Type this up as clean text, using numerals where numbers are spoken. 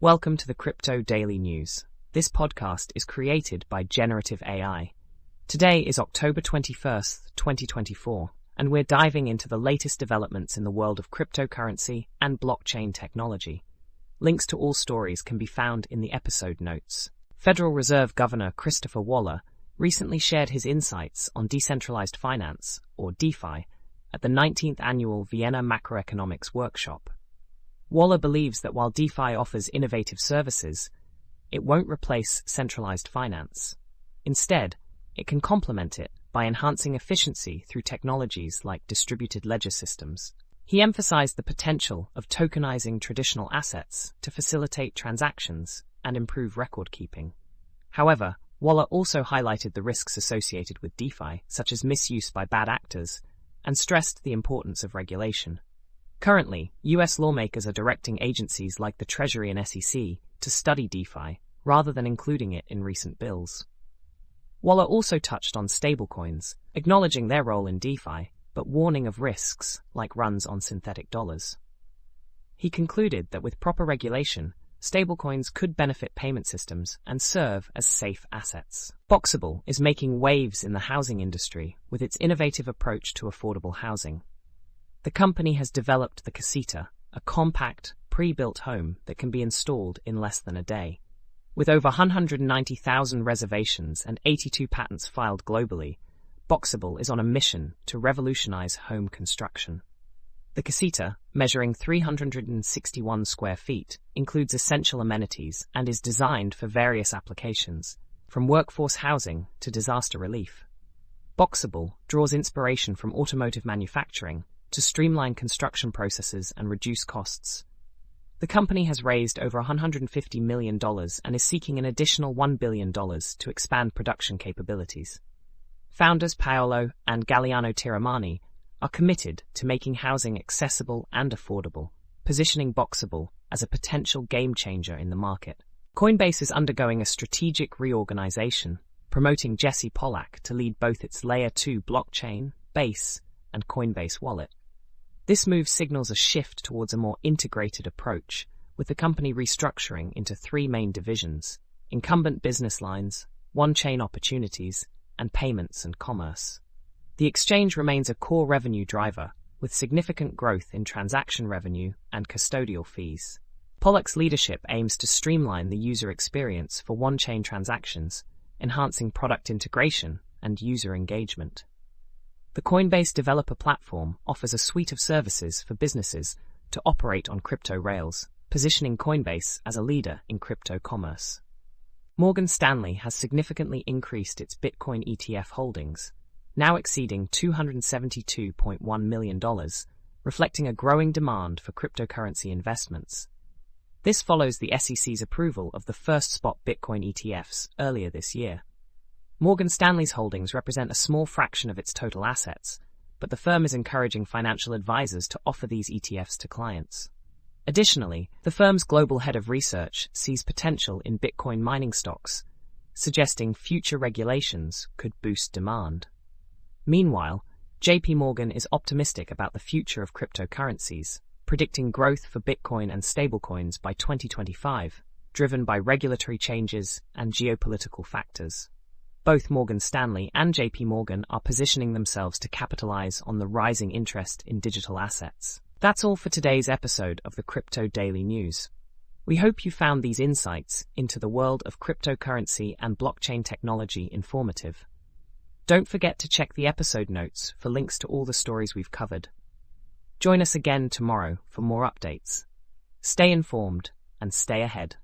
Welcome to the Crypto Daily News. This podcast is created by Generative AI. Today is October 21st, 2024, and we're diving into the latest developments in the world of cryptocurrency and blockchain technology. Links to all stories can be found in the episode notes. Federal Reserve Governor Christopher Waller recently shared his insights on decentralized finance, or DeFi, at the 19th Annual Vienna Macroeconomics Workshop. Waller believes that while DeFi offers innovative services, it won't replace centralized finance. Instead, it can complement it by enhancing efficiency through technologies like distributed ledger systems. He emphasized the potential of tokenizing traditional assets to facilitate transactions and improve record-keeping. However, Waller also highlighted the risks associated with DeFi, such as misuse by bad actors, and stressed the importance of regulation. Currently, U.S. lawmakers are directing agencies like the Treasury and SEC to study DeFi, rather than including it in recent bills. Waller also touched on stablecoins, acknowledging their role in DeFi, but warning of risks like runs on synthetic dollars. He concluded that with proper regulation, stablecoins could benefit payment systems and serve as safe assets. BOXABL is making waves in the housing industry with its innovative approach to affordable housing. The company has developed the Casita, a compact, pre-built home that can be installed in less than a day. With over 190,000 reservations and 82 patents filed globally, BOXABL is on a mission to revolutionize home construction. The Casita, measuring 361 square feet, includes essential amenities and is designed for various applications, from workforce housing to disaster relief. BOXABL draws inspiration from automotive manufacturing to streamline construction processes and reduce costs. The company has raised over $150 million and is seeking an additional $1 billion to expand production capabilities. Founders Paolo and Galliano Tiramani are committed to making housing accessible and affordable, positioning BOXABL as a potential game changer in the market. Coinbase is undergoing a strategic reorganization, promoting Jesse Pollack to lead both its Layer 2 blockchain, Base, and Coinbase wallet. This move signals a shift towards a more integrated approach, with the company restructuring into three main divisions: incumbent business lines, on-chain opportunities, and payments and commerce. The exchange remains a core revenue driver, with significant growth in transaction revenue and custodial fees. Pollack's leadership aims to streamline the user experience for on-chain transactions, enhancing product integration and user engagement. The Coinbase developer platform offers a suite of services for businesses to operate on crypto rails, positioning Coinbase as a leader in crypto commerce. Morgan Stanley has significantly increased its Bitcoin ETF holdings, now exceeding $272.1 million, reflecting a growing demand for cryptocurrency investments. This follows the SEC's approval of the first spot Bitcoin ETFs earlier this year. Morgan Stanley's holdings represent a small fraction of its total assets, but the firm is encouraging financial advisors to offer these ETFs to clients. Additionally, the firm's global head of research sees potential in Bitcoin mining stocks, suggesting future regulations could boost demand. Meanwhile, JP Morgan is optimistic about the future of cryptocurrencies, predicting growth for Bitcoin and stablecoins by 2025, driven by regulatory changes and geopolitical factors. Both Morgan Stanley and JP Morgan are positioning themselves to capitalize on the rising interest in digital assets. That's all for today's episode of the Crypto Daily News. We hope you found these insights into the world of cryptocurrency and blockchain technology informative. Don't forget to check the episode notes for links to all the stories we've covered. Join us again tomorrow for more updates. Stay informed and stay ahead.